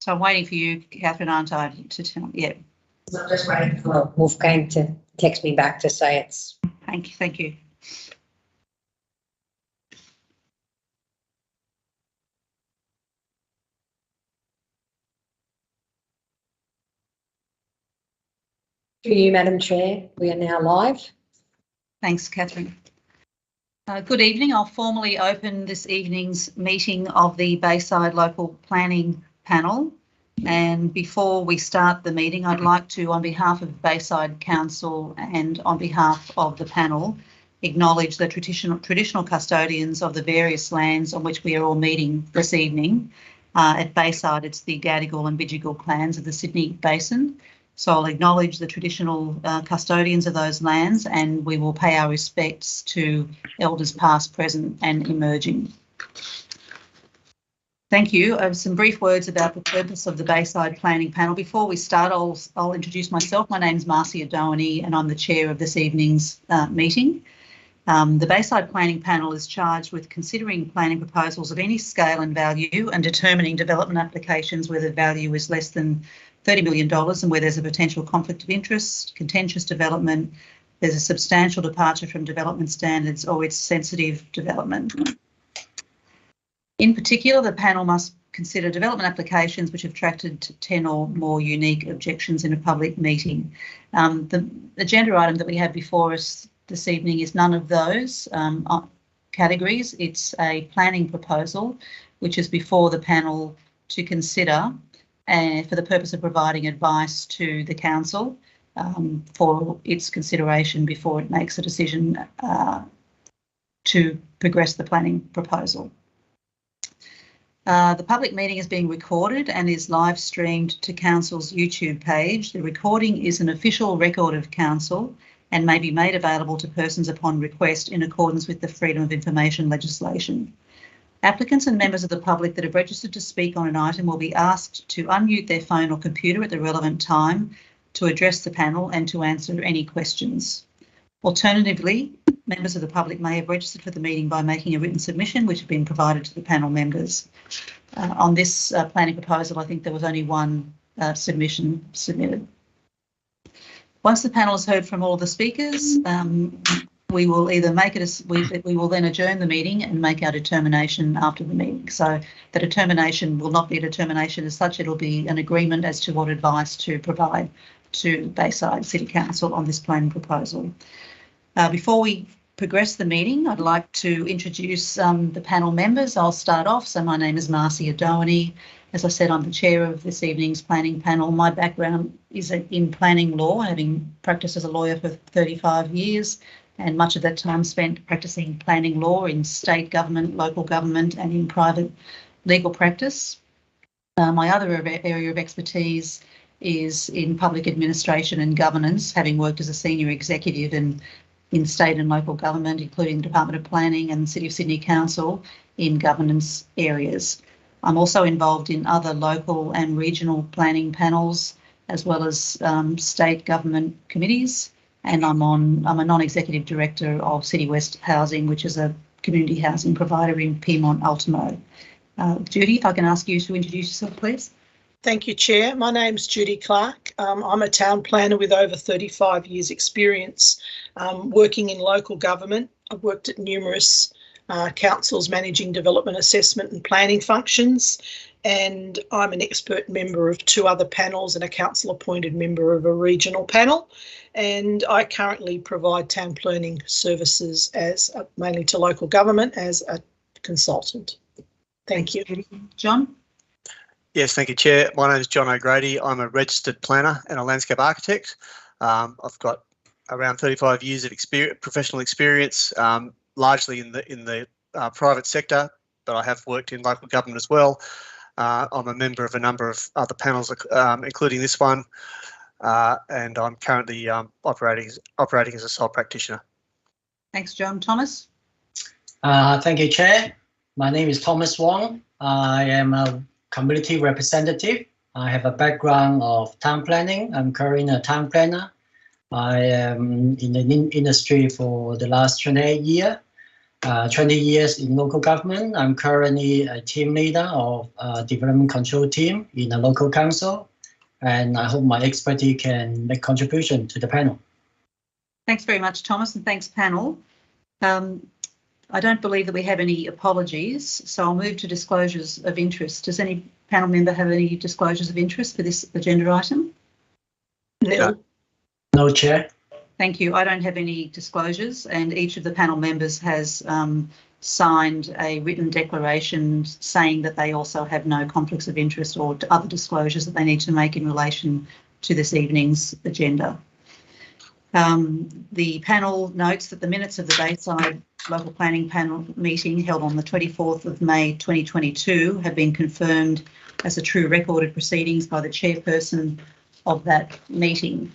So I'm waiting for you, Catherine, aren't I, to tell? Yeah. I'm just waiting for Wolfgang to text me back to say it's. Thank you. Through you, Madam Chair, we are now live. Thanks, Catherine. Good evening. I'll formally open this evening's meeting of the Bayside Local Planning Panel. And before we start the meeting, I'd like to, on behalf of Bayside Council and on behalf of the panel, acknowledge the traditional custodians of the various lands on which we are all meeting this evening. At Bayside, it's the Gadigal and Bidjigal clans of the Sydney Basin. So I'll acknowledge the traditional custodians of those lands, and we will pay our respects to elders past, present and emerging. Thank you. I have some brief words about the purpose of the Bayside Planning Panel. Before we start, I'll introduce myself. My name's Marcia Doherty and I'm the chair of this evening's meeting. The Bayside Planning Panel is charged with considering planning proposals of any scale and value and determining development applications where the value is less than $30 million and where there's a potential conflict of interest, contentious development, there's a substantial departure from development standards or it's sensitive development. In particular, the panel must consider development applications which have attracted 10 or more unique objections in a public meeting. The agenda item that we have before us this evening is none of those categories. It's a planning proposal which is before the panel to consider for the purpose of providing advice to the council for its consideration before it makes a decision to progress the planning proposal. The public meeting is being recorded and is live streamed to Council's YouTube page. The recording is an official record of Council and may be made available to persons upon request in accordance with the Freedom of Information legislation. Applicants and members of the public that have registered to speak on an item will be asked to unmute their phone or computer at the relevant time to address the panel and to answer any questions. Alternatively, members of the public may have registered for the meeting by making a written submission which has been provided to the panel members. On this planning proposal, I think there was only one submission submitted. Once the panel has heard from all the speakers, we will either make it, we will then adjourn the meeting and make our determination after the meeting. So the determination will not be a determination as such, it'll be an agreement as to what advice to provide to Bayside City Council on this planning proposal. Before we progress the meeting, I'd like to introduce the panel members. I'll start off. So my name is Marcia Doherty. As I said, I'm the chair of this evening's planning panel. My background is in planning law, having practiced as a lawyer for 35 years. And much of that time spent practicing planning law in state government, local government and in private legal practice. My other area of expertise is in public administration and governance, having worked as a senior executive in state and local government, including the Department of Planning and the City of Sydney Council in governance areas. I'm also involved in other local and regional planning panels, as well as state government committees. And I'm a non-executive director of City West Housing, which is a community housing provider in Pyrmont Ultimo. Judy, if I can ask you to introduce yourself, please. Thank you, Chair. My name's Judy Clark. I'm a town planner with over 35 years experience working in local government. I've worked at numerous councils managing development assessment and planning functions, and I'm an expert member of 2 other panels and a council appointed member of a regional panel. And I currently provide town planning services as mainly to local government as a consultant. Thank you. John? Yes, thank you, Chair. My name is John O'Grady. I'm a registered planner and a landscape architect. I've got around 35 years of professional experience, largely in the private sector, but I have worked in local government as well. I'm a member of a number of other panels, including this one, and I'm currently operating as a sole practitioner. Thanks, John. Thomas? Thank you, Chair. My name is Thomas Wong. I am a community representative. I have a background of town planning. I'm currently a town planner. I am in the industry for the last 28 years. 20 years in local government. I'm currently a team leader of a development control team in a local council, and I hope my expertise can make contribution to the panel. Thanks very much, Thomas, and thanks, panel. I don't believe that we have any apologies, so I'll move to disclosures of interest. Does any panel member have any disclosures of interest for this agenda item? No. No, Chair. Thank you. I don't have any disclosures, and each of the panel members has signed a written declaration saying that they also have no conflicts of interest or other disclosures that they need to make in relation to this evening's agenda. The panel notes that the minutes of the Bayside Local Planning Panel meeting held on the 24th of May 2022 have been confirmed as a true record of proceedings by the chairperson of that meeting.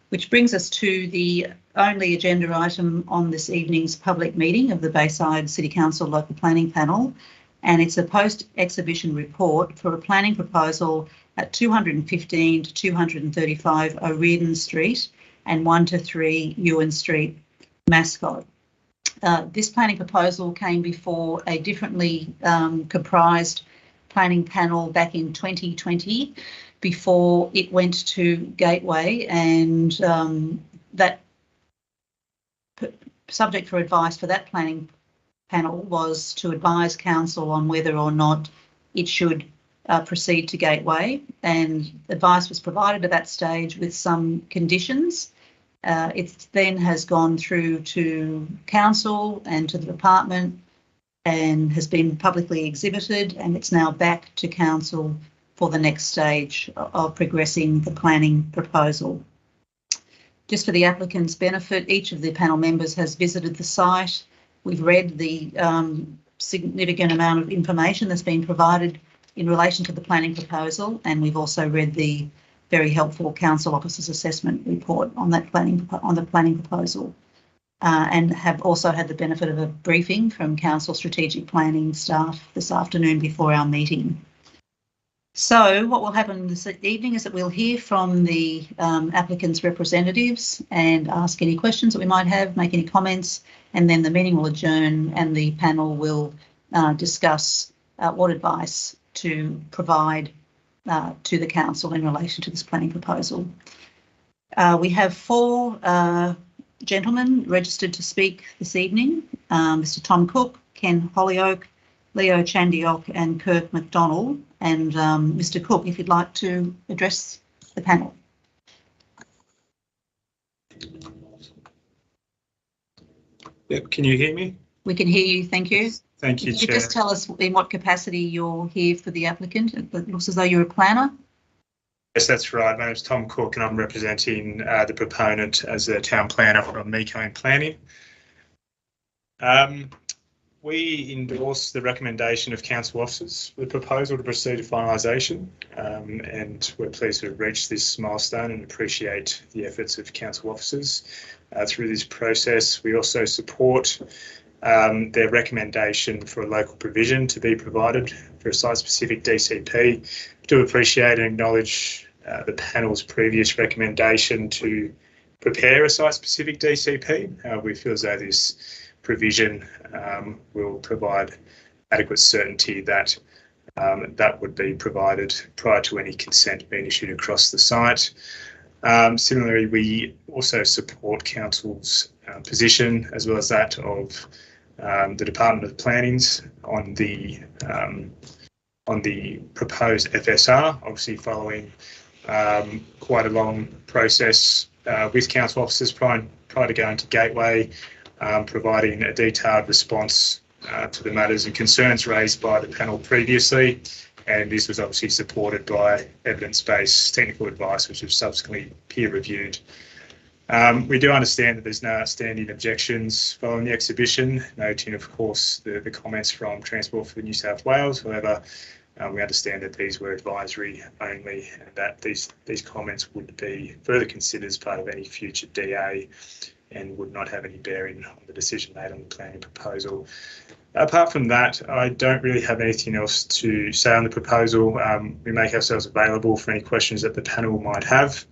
Which brings us to the only agenda item on this evening's public meeting of the Bayside City Council Local Planning Panel, and it's a post-exhibition report for a planning proposal at 215 to 235 O'Riordan Street and 1 to 3 Ewen Street, Mascot. This planning proposal came before a differently comprised planning panel back in 2020 before it went to Gateway, and that subject for advice for that planning panel was to advise council on whether or not it should proceed to Gateway, and advice was provided at that stage with some conditions. It then has gone through to council and to the department and has been publicly exhibited, and it's now back to council for the next stage of progressing the planning proposal. Just for the applicant's benefit, each of the panel members has visited the site. We've read the significant amount of information that's been provided in relation to the planning proposal, and we've also read the very helpful council officer's assessment report on that planning proposal, and have also had the benefit of a briefing from council strategic planning staff this afternoon before our meeting. So what will happen this evening is that we'll hear from the applicant's representatives and ask any questions that we might have, make any comments, and then the meeting will adjourn and the panel will discuss what advice to provide to the council in relation to this planning proposal. We have 4 gentlemen registered to speak this evening, Mr Tom Cook, Ken Hollyoak, Leo Chandiok and Kirk McDonald. And Mr Cook, if you'd like to address the panel. Yep, can you hear me? We can hear you, thank you. Thank you, If you Chair. could just tell us in what capacity you're here for the applicant. It looks as though you're a planner. Yes, that's right. My name is Tom Cook and I'm representing the proponent as a town planner from Mecone Planning. We endorse the recommendation of council officers for the proposal to proceed to finalisation, and we're pleased to have reached this milestone and appreciate the efforts of council officers through this process. We also support their recommendation for a local provision to be provided for a site-specific DCP. We do appreciate and acknowledge the panel's previous recommendation to prepare a site-specific DCP. We feel as though this provision will provide adequate certainty that that would be provided prior to any consent being issued across the site. Similarly, we also support council's position, as well as that of the Department of Planning's on the proposed FSR, obviously following quite a long process with council officers prior to going to Gateway, providing a detailed response to the matters and concerns raised by the panel previously, and this was obviously supported by evidence-based technical advice, which was subsequently peer-reviewed. We do understand that there's no outstanding objections following the exhibition, noting, of course, the comments from Transport for New South Wales. However, we understand that these were advisory only and that these comments would be further considered as part of any future DA and would not have any bearing on the decision made on the planning proposal. Apart from that, I don't really have anything else to say on the proposal. We make ourselves available for any questions that the panel might have.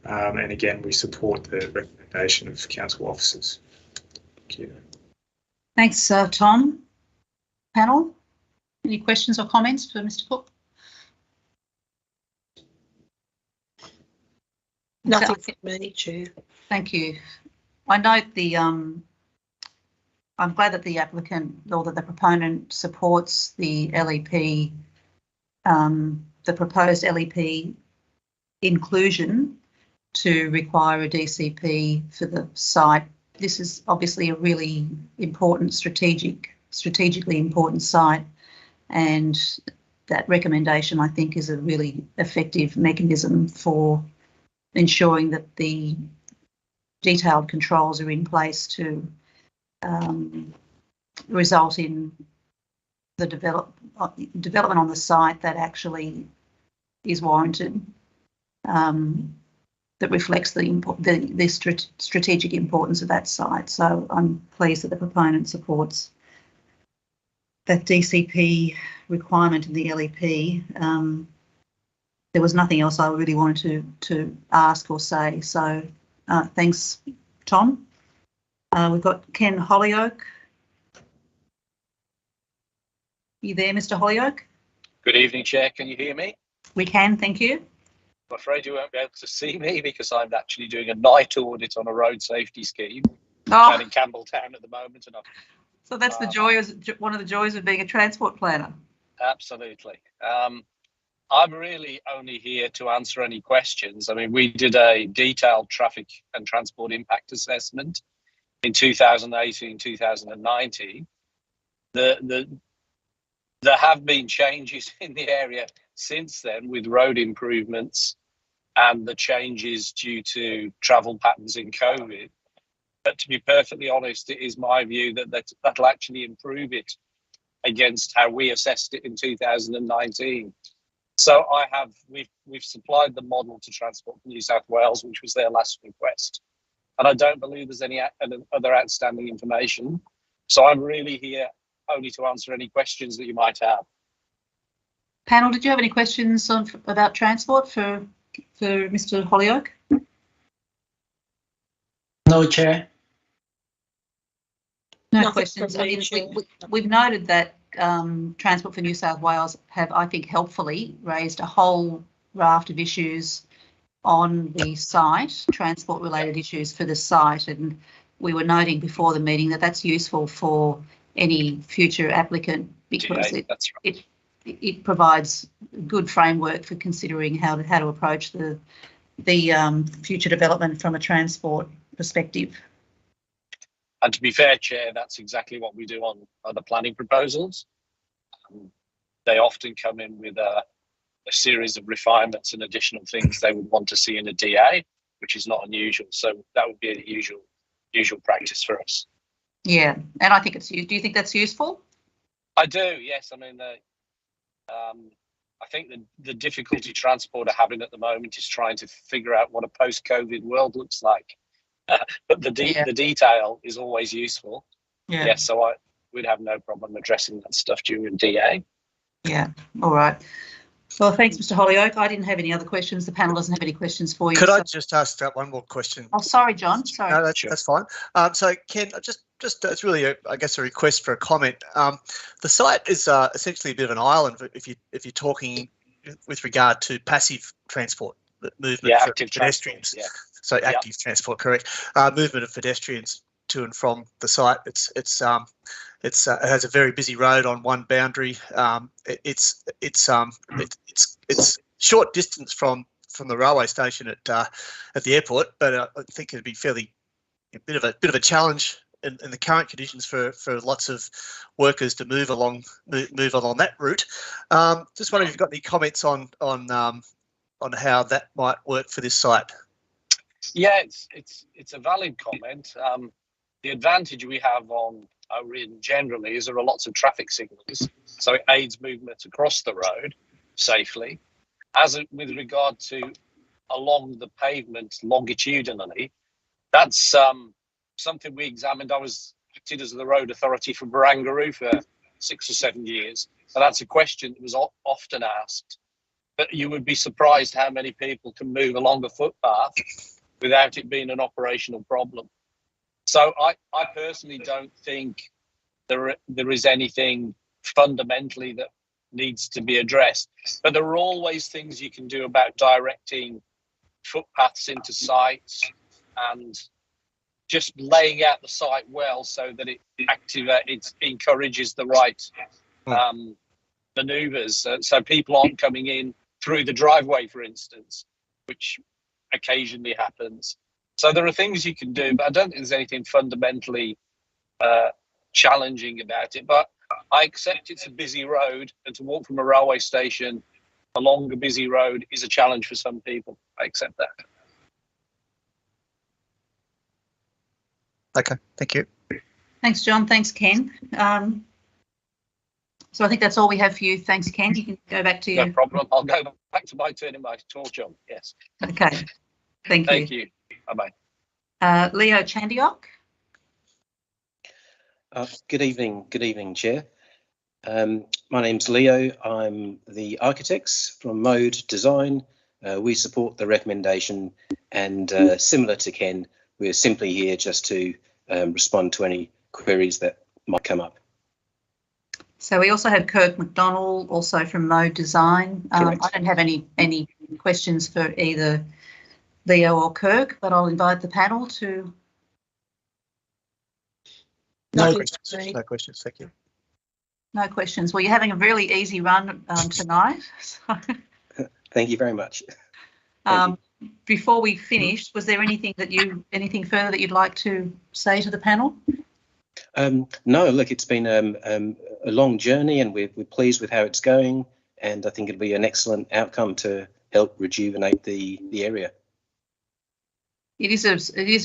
And again, we support the recommendation of council officers. Thank you. Thanks, Tom. Panel, any questions or comments for Mr. Cook? Nothing from me, Chair. Thank you. I note I'm glad that the applicant or that the proponent supports the LEP, the proposed LEP inclusion to require a DCP for the site. This is obviously a really important strategically important site, and that recommendation, I think, is a really effective mechanism for ensuring that the detailed controls are in place to result in the development on the site that actually is warranted, that reflects the strategic importance of that site. So I'm pleased that the proponent supports that DCP requirement in the LEP. There was nothing else I really wanted to ask or say. So thanks, Tom. We've got Ken Holyoake. You there, Mr. Holyoake? Good evening, Chair. Can you hear me? We can, thank you. I'm afraid you won't be able to see me because I'm actually doing a night audit on a road safety scheme down in Campbelltown at the moment. And so that's one of the joys of being a transport planner. Absolutely. I'm really only here to answer any questions. I mean, we did a detailed traffic and transport impact assessment in 2018, 2019. There have been changes in the area since then with road improvements and the changes due to travel patterns in COVID. But to be perfectly honest, it is my view that that'll actually improve it against how we assessed it in 2019. So we've supplied the model to Transport for New South Wales, which was their last request. And I don't believe there's any other outstanding information. So I'm really here only to answer any questions that you might have. Panel, did you have any questions about transport for Mr. Holyoake? No, Chair. No questions. We've noted that Transport for New South Wales have, I think, helpfully raised a whole raft of issues on the site, transport-related issues for the site, and we were noting before the meeting that that's useful for any future applicant because it provides a good framework for considering how to approach the future development from a transport perspective. And to be fair, Chair, that's exactly what we do on other planning proposals. They often come in with a series of refinements and additional things they would want to see in a DA, which is not unusual. So that would be a usual practice for us. Yeah, and I think it's. Do you think that's useful? I do. Yes. I mean, I think the difficulty transport are having at the moment is trying to figure out what a post-COVID world looks like. But the detail is always useful. Yeah. Yes. So we'd have no problem addressing that stuff during DA. Yeah. All right. Well, thanks, Mr. Holyoake. I didn't have any other questions. The panel doesn't have any questions for you. Could I just ask one more question? Oh, sorry, John. Sorry. No, that's fine. So, Ken, just it's really, a request for a comment. The site is essentially a bit of an island if you're talking with regard to passive transport, movement for pedestrians. Yeah. So active transport, correct? Movement of pedestrians to and from the site. It has a very busy road on one boundary. It's short distance from the railway station at the airport, but I think it'd be a bit of a challenge in the current conditions for lots of workers to move along that route. Just wondering if you've got any comments on how that might work for this site. Yeah, it's a valid comment. The advantage we have on Orin generally is there are lots of traffic signals, so it aids movement across the road safely. With regard to along the pavement longitudinally, that's something we examined. I was acted as the road authority for Barangaroo for 6 or 7 years, and that's a question that was often asked. But you would be surprised how many people can move along a footpath without it being an operational problem. So I personally don't think there is anything fundamentally that needs to be addressed. But there are always things you can do about directing footpaths into sites and just laying out the site well so that it encourages the right manoeuvres. So people aren't coming in through the driveway, for instance, which occasionally happens. So there are things you can do, but I don't think there's anything fundamentally challenging about it. But I accept it's a busy road, and to walk from a railway station along a busy road is a challenge for some people. I accept that. Okay, thank you. Thanks, John. Thanks, Ken. So I think that's all we have for you. Thanks, Ken. You can go back to your... No problem. I'll go back to my turn in my torch on. Yes. Okay. Thank you. Thank you. Bye-bye. Leo Chandiok. Good evening, Chair. My name's Leo. I'm the architects from Mode Design. We support the recommendation, and similar to Ken, we're simply here just to respond to any queries that might come up. So we also have Kirk McDonald, also from Mode Design. I don't have any questions for either Leo or Kirk, but I'll invite the panel to... No questions. No questions. Thank you. No questions. Well, you're having a really easy run tonight. So, thank you very much. Before we finish, was there anything further that you'd like to say to the panel? No, look, it's been a long journey, and we're pleased with how it's going, and I think it'll be an excellent outcome to help rejuvenate the area. It is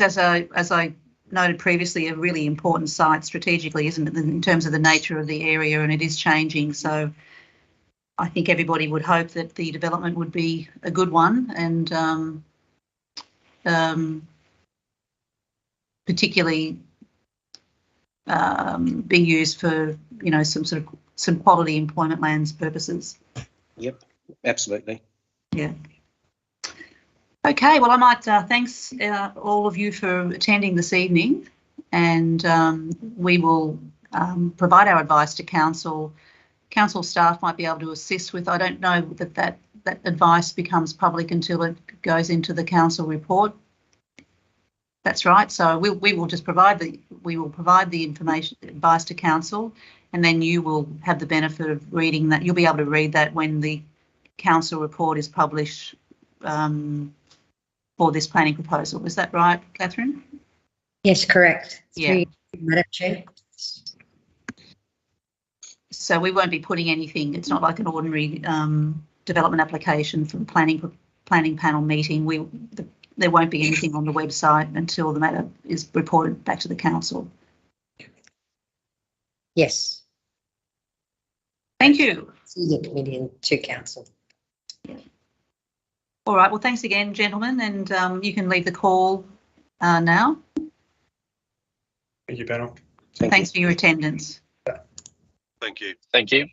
as I noted previously, a really important site strategically, isn't it, in terms of the nature of the area, and it is changing. So I think everybody would hope that the development would be a good one, and particularly be used for, you know, some quality employment lands purposes. Yep, absolutely. Yeah. Okay, well, I might thanks all of you for attending this evening, and we will provide our advice to council. Council staff might be able to assist with. I don't know that advice becomes public until it goes into the council report. That's right. So we will just provide the information, advice to council, and then you will have the benefit of reading that. You'll be able to read that when the council report is published for this planning proposal. Is that right, Catherine? Yes, correct. Yeah. Madam Chair. So we won't be putting anything. It's not like an ordinary development application for the planning panel meeting. There won't be anything on the website until the matter is reported back to the council. Yes. Thank you. The committee and to council. Yeah. All right. Well, thanks again, gentlemen, and you can leave the call now. Thank you, panel. Thanks for your attendance. Thank you. Thank you.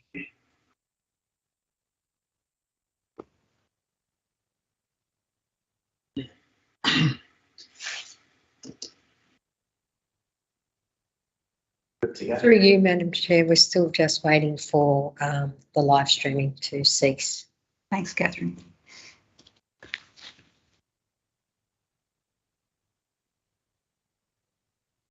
Through you, Madam Chair, we're still just waiting for the live streaming to cease. Thanks, Catherine.